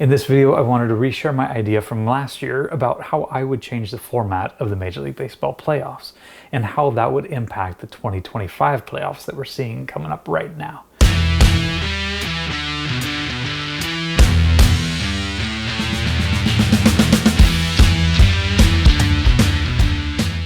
In this video, I wanted to reshare my idea from last year about how I would change the format of the Major League Baseball playoffs and how that would impact the 2025 playoffs that we're seeing coming up right now.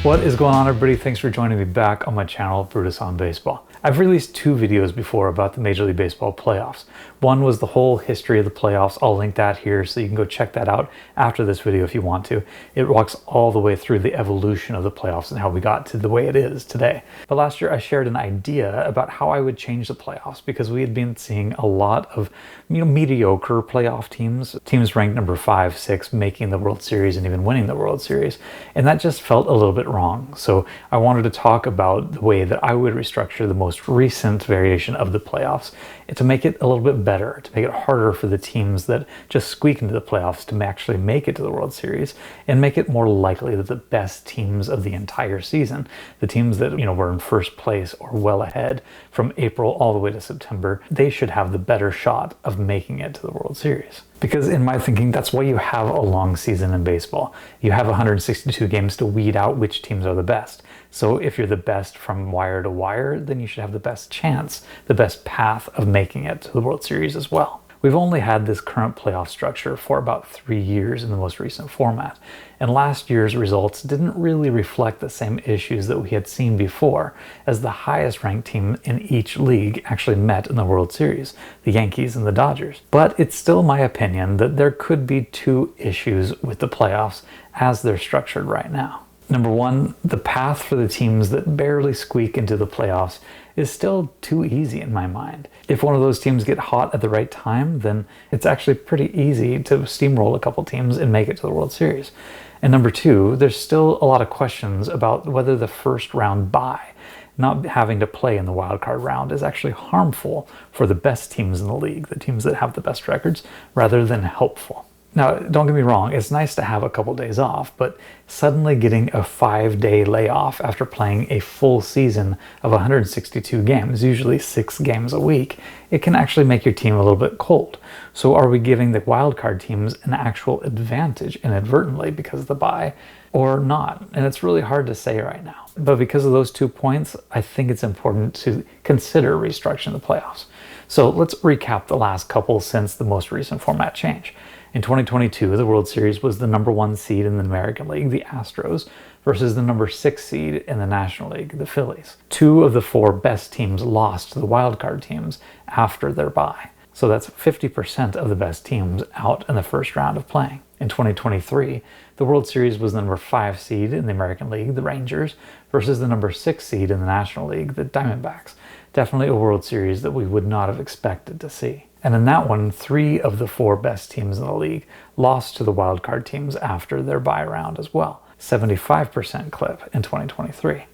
What is going on, everybody? Thanks for joining me back on my channel, Brutus on Baseball. I've released two videos before about the Major League Baseball playoffs. One was the whole history of the playoffs. I'll link that here so you can go check that out after this video if you want to. It walks all the way through the evolution of the playoffs and how we got to the way it is today. But last year I shared an idea about how I would change the playoffs because we had been seeing a lot of mediocre playoff teams ranked number 5, 6, making the World Series and even winning the World Series. And that just felt a little bit wrong. So I wanted to talk about the way that I would restructure the most recent variation of the playoffs to make it a little bit better, to make it harder for the teams that just squeak into the playoffs to actually make it to the World Series, and make it more likely that the best teams of the entire season, the teams that were in first place or well ahead from April all the way to September, they should have the better shot of making it to the World Series. Because in my thinking, that's why you have a long season in baseball. You have 162 games to weed out which teams are the best. So if you're the best from wire to wire, then you should have the best chance, the best path of making it to the World Series as well. We've only had this current playoff structure for about 3 years in the most recent format, and last year's results didn't really reflect the same issues that we had seen before, as the highest ranked team in each league actually met in the World Series, the Yankees and the Dodgers. But it's still my opinion that there could be two issues with the playoffs as they're structured right now. Number one, the path for the teams that barely squeak into the playoffs is still too easy in my mind. If one of those teams get hot at the right time, then it's actually pretty easy to steamroll a couple teams and make it to the World Series. And number two, there's still a lot of questions about whether the first round bye, not having to play in the wild card round, is actually harmful for the best teams in the league, the teams that have the best records, rather than helpful. Now, don't get me wrong, it's nice to have a couple days off, but suddenly getting a 5-day layoff after playing a full season of 162 games, usually 6 games a week, it can actually make your team a little bit cold. So are we giving the wildcard teams an actual advantage inadvertently because of the bye, or not? And it's really hard to say right now. But because of those 2 points, I think it's important to consider restructuring the playoffs. So let's recap the last couple since the most recent format change. In 2022, the World Series was the number 1 seed in the American League, the Astros, versus the number 6 seed in the National League, the Phillies. 2 of the 4 best teams lost to the wildcard teams after their bye. So that's 50% of the best teams out in the first round of playing. In 2023, the World Series was the number 5 seed in the American League, the Rangers, versus the number 6 seed in the National League, the Diamondbacks. Definitely a World Series that we would not have expected to see. And in that one, 3 of the 4 best teams in the league lost to the wildcard teams after their bye round as well. 75% clip in 2023.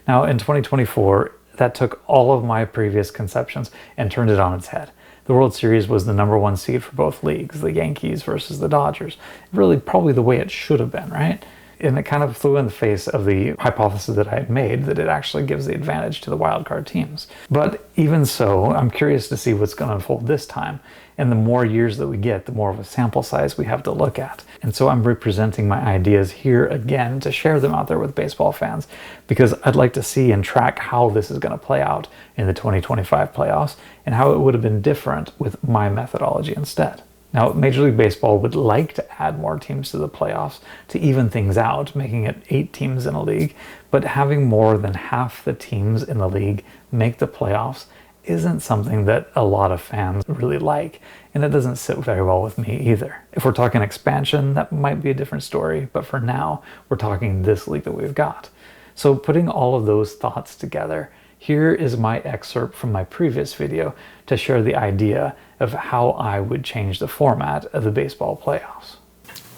Now in 2024, that took all of my previous conceptions and turned it on its head. The World Series was the number 1 seed for both leagues, the Yankees versus the Dodgers. Really probably the way it should have been, right? And it kind of flew in the face of the hypothesis that I had made that it actually gives the advantage to the wildcard teams. But even so, I'm curious to see what's going to unfold this time. And the more years that we get, the more of a sample size we have to look at. And so I'm representing my ideas here again to share them out there with baseball fans, because I'd like to see and track how this is going to play out in the 2025 playoffs and how it would have been different with my methodology instead. Now, Major League Baseball would like to add more teams to the playoffs to even things out, making it 8 teams in a league, but having more than half the teams in the league make the playoffs isn't something that a lot of fans really like, and it doesn't sit very well with me either. If we're talking expansion, that might be a different story, but for now, we're talking this league that we've got. So putting all of those thoughts together, here is my excerpt from my previous video to share the idea of how I would change the format of the baseball playoffs.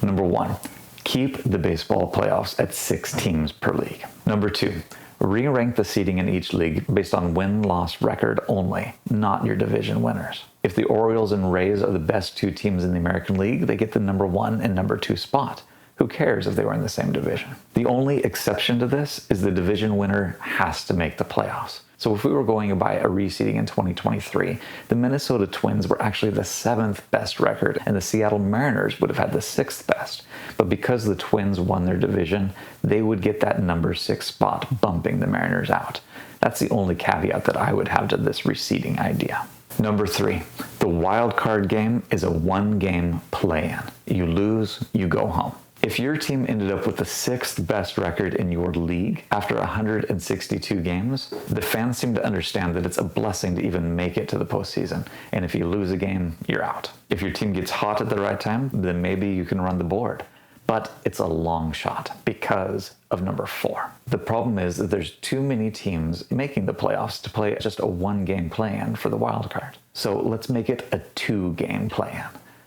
Number 1, keep the baseball playoffs at 6 teams per league. Number 2, re-rank the seeding in each league based on win-loss record only, not your division winners. If the Orioles and Rays are the best 2 teams in the American League, they get the number 1 and number 2 spot. Who cares if they were in the same division? The only exception to this is the division winner has to make the playoffs. So if we were going by a reseeding in 2023, the Minnesota Twins were actually the 7th best record, and the Seattle Mariners would have had the 6th best. But because the Twins won their division, they would get that number 6 spot, bumping the Mariners out. That's the only caveat that I would have to this reseeding idea. Number 3, the wild card game is a 1-game play-in. You lose, you go home. If your team ended up with the 6th best record in your league after 162 games, the fans seem to understand that it's a blessing to even make it to the postseason. And if you lose a game, you're out. If your team gets hot at the right time, then maybe you can run the board. But it's a long shot because of number 4. The problem is that there's too many teams making the playoffs to play just a 1-game play-in for the wild card. So let's make it a 2-game play-in.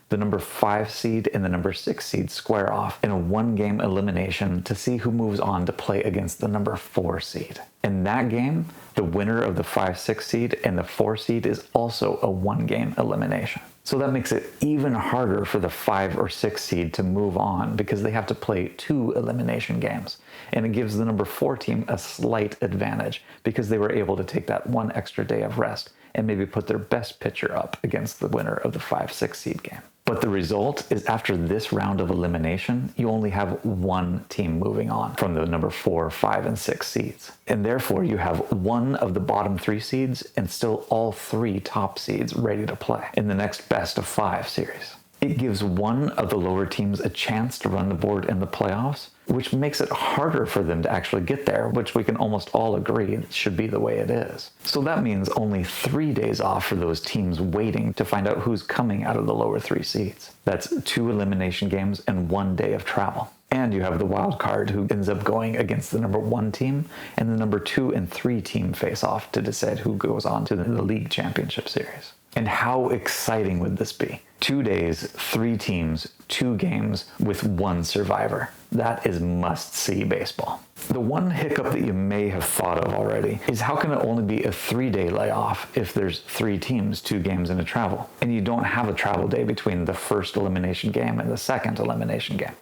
The number 5 seed and the number 6 seed square off in a 1-game elimination to see who moves on to play against the number 4 seed. In that game, the winner of the 5-6 seed and the 4 seed is also a 1-game elimination. So that makes it even harder for the 5 or 6 seed to move on because they have to play 2 elimination games. And it gives the number 4 team a slight advantage because they were able to take that 1 extra day of rest and maybe put their best pitcher up against the winner of the 5-6 seed game. But the result is after this round of elimination, you only have 1 team moving on from the number 4, 5, and 6 seeds. And therefore you have 1 of the bottom 3 seeds and still all 3 top seeds ready to play in the next best of 5 series. It gives 1 of the lower teams a chance to run the board in the playoffs, which makes it harder for them to actually get there, which we can almost all agree should be the way it is. So that means only 3 days off for those teams waiting to find out who's coming out of the lower 3 seeds. That's 2 elimination games and 1 day of travel. And you have the wild card who ends up going against the number 1 team, and the number 2 and 3 team face off to decide who goes on to the league championship series. And how exciting would this be? 2 days, 3 teams, 2 games with 1 survivor. That is must-see baseball. The one hiccup that you may have thought of already is how can it only be a 3-day layoff if there's 3 teams, 2 games, and a travel? And you don't have a travel day between the first elimination game and the second elimination game.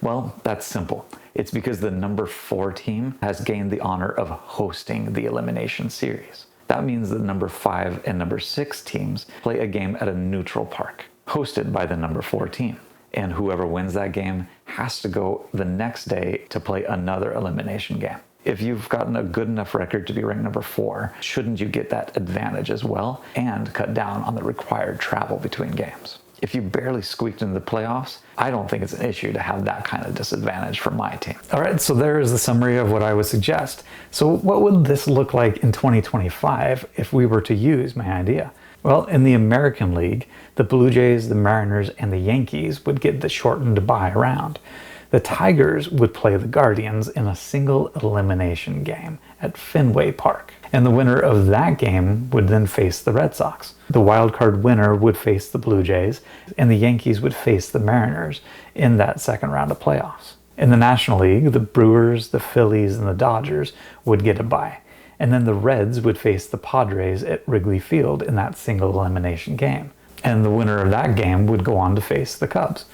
Well, that's simple. It's because the number 4 team has gained the honor of hosting the elimination series. That means the number 5 and number 6 teams play a game at a neutral park, hosted by the number 4 team. And whoever wins that game has to go the next day to play another elimination game. If you've gotten a good enough record to be ranked number 4, shouldn't you get that advantage as well and cut down on the required travel between games? If you barely squeaked into the playoffs, I don't think it's an issue to have that kind of disadvantage for my team. All right, so there is the summary of what I would suggest. So what would this look like in 2025 if we were to use my idea? Well, in the American League, the Blue Jays, the Mariners, and the Yankees would get the shortened bye round. The Tigers would play the Guardians in a single elimination game at Fenway Park. And the winner of that game would then face the Red Sox. The wild card winner would face the Blue Jays, and the Yankees would face the Mariners in that second round of playoffs. In the National League, the Brewers, the Phillies, and the Dodgers would get a bye. And then the Reds would face the Padres at Wrigley Field in that single elimination game. And the winner of that game would go on to face the Cubs.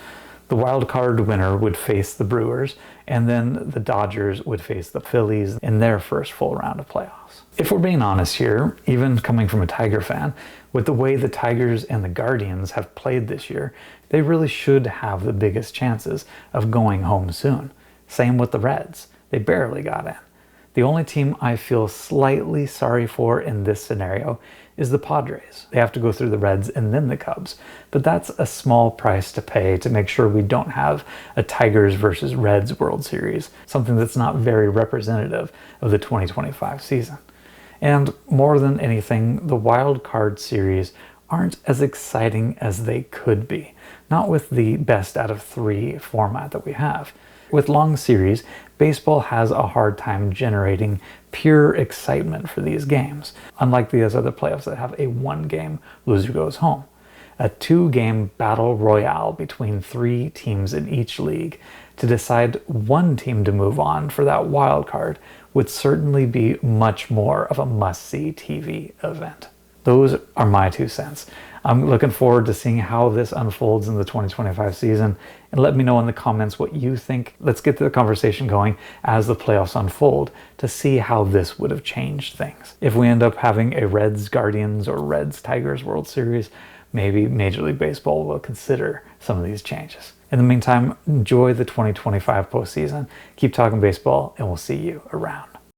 The wild card winner would face the Brewers, and then the Dodgers would face the Phillies in their first full round of playoffs. If we're being honest here, even coming from a Tiger fan, with the way the Tigers and the Guardians have played this year, they really should have the biggest chances of going home soon. Same with the Reds. They barely got in. The only team I feel slightly sorry for in this scenario is the Padres. They have to go through the Reds and then the Cubs, but that's a small price to pay to make sure we don't have a Tigers versus Reds World Series, something that's not very representative of the 2025 season. And more than anything, the wild card series aren't as exciting as they could be, not with the best out of 3 format that we have. With long series, baseball has a hard time generating pure excitement for these games, unlike these other playoffs that have a 1-game loser goes home. A 2-game battle royale between 3 teams in each league to decide 1 team to move on for that wild card would certainly be much more of a must-see TV event. Those are my 2 cents. I'm looking forward to seeing how this unfolds in the 2025 season, and let me know in the comments what you think. Let's get the conversation going as the playoffs unfold to see how this would have changed things. If we end up having a Reds Guardians or Reds Tigers World Series, maybe Major League Baseball will consider some of these changes. In the meantime, enjoy the 2025 postseason. Keep talking baseball, and we'll see you around.